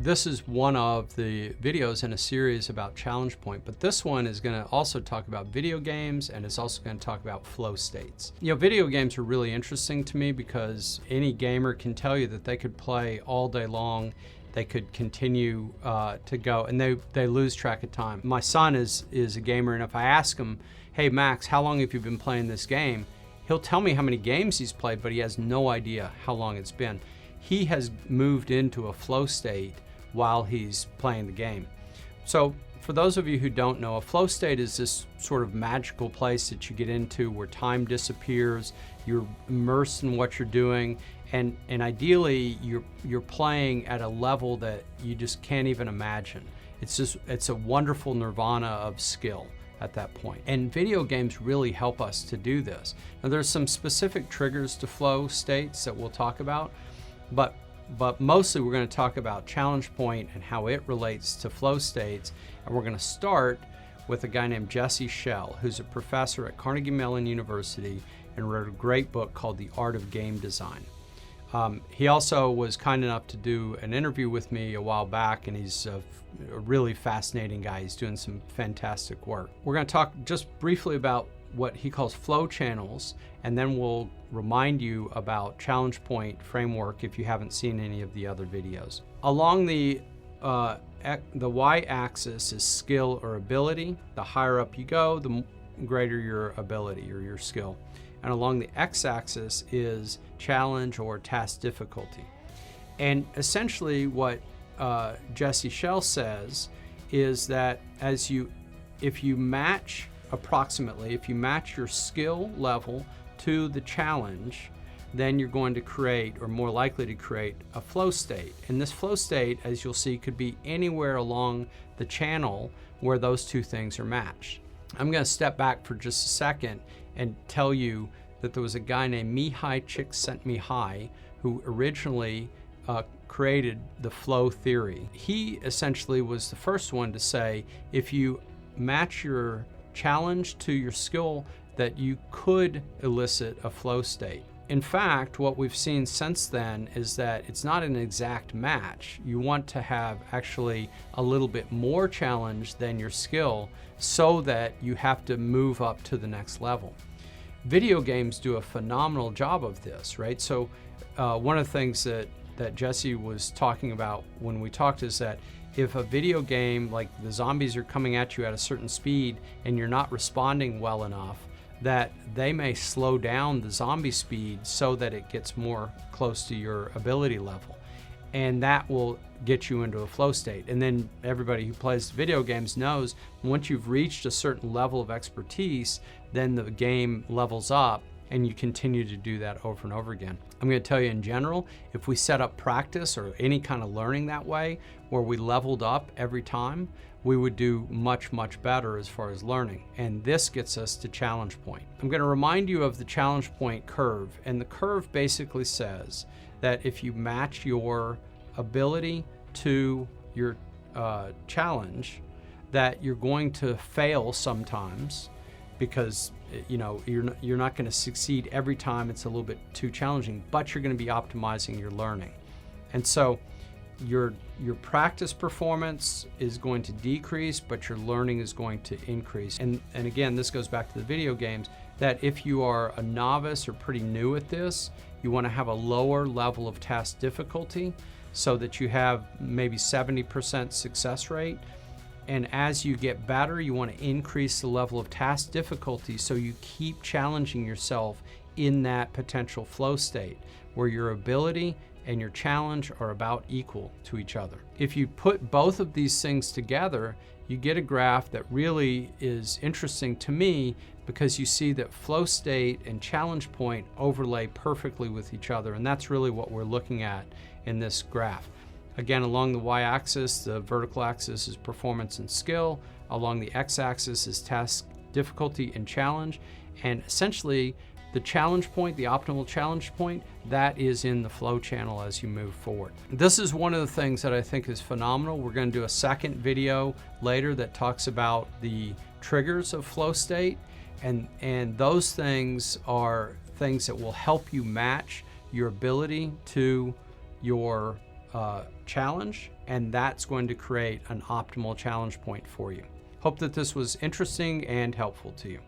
This is one of the videos in a series about challenge point, but this one is going to also talk about video games, and it's also going to talk about flow states. You know, video games are really interesting to me because any gamer can tell you that they could play all day long. They could continue to go, and they lose track of time. My son is a gamer, and if I ask him, hey Max, how long have you been playing this game? He'll tell me how many games he's played, but he has no idea how long it's been. He has moved into a flow state while he's playing the game. So for those of you who don't know, a flow state is this sort of magical place that you get into where time disappears, you're immersed in what you're doing, and ideally you're playing at a level that you just can't even imagine. It's a wonderful nirvana of skill at that point. And video games really help us to do this. Now there's some specific triggers to flow states that we'll talk about, but mostly we're going to talk about challenge point and how it relates to flow states. And we're going to start with a guy named Jesse Schell, who's a professor at Carnegie Mellon University and wrote a great book called The Art of Game Design. He also was kind enough to do an interview with me a while back, and he's a really fascinating guy. He's doing some fantastic work. We're going to talk just briefly about what he calls flow channels, and then we'll remind you about challenge point framework if you haven't seen any of the other videos. Along the y-axis is skill or ability. The higher up you go, the greater your ability or your skill. And along the x-axis is challenge or task difficulty. And essentially what Jesse Schell says is that if you match your skill level to the challenge, then you're going to create, or more likely to create, a flow state. And this flow state, as you'll see, could be anywhere along the channel where those two things are matched. I'm going to step back for just a second and tell you that there was a guy named Mihai Csikszentmihalyi who originally created the flow theory. He essentially was the first one to say if you match your challenge to your skill, that you could elicit a flow state. In fact, what we've seen since then is that it's not an exact match. You want to have actually a little bit more challenge than your skill so that you have to move up to the next level. Video games do a phenomenal job of this, right? So one of the things that Jesse was talking about when we talked is that if a video game, like the zombies are coming at you at a certain speed and you're not responding well enough, that they may slow down the zombie speed so that it gets more close to your ability level. And that will get you into a flow state. And then everybody who plays video games knows once you've reached a certain level of expertise, then the game levels up and you continue to do that over and over again. I'm going to tell you in general, if we set up practice or any kind of learning that way, where we leveled up every time, we would do much, much better as far as learning. And this gets us to challenge point. I'm going to remind you of the challenge point curve. And the curve basically says that if you match your ability to your challenge, that you're going to fail sometimes because you're not going to succeed every time. It's a little bit too challenging, but you're going to be optimizing your learning. And so your practice performance is going to decrease, but your learning is going to increase. And again, this goes back to the video games, that if you are a novice or pretty new at this, you want to have a lower level of task difficulty so that you have maybe 70% success rate. And as you get better, you want to increase the level of task difficulty so you keep challenging yourself in that potential flow state where your ability and your challenge are about equal to each other. If you put both of these things together, you get a graph that really is interesting to me because you see that flow state and challenge point overlay perfectly with each other, and that's really what we're looking at in this graph. Again, along the y-axis, the vertical axis is performance and skill. Along the x-axis is task difficulty and challenge. And essentially, the challenge point, the optimal challenge point, that is in the flow channel as you move forward. This is one of the things that I think is phenomenal. We're going to do a second video later that talks about the triggers of flow state. And those things are things that will help you match your ability to your challenge, and that's going to create an optimal challenge point for you. Hope that this was interesting and helpful to you.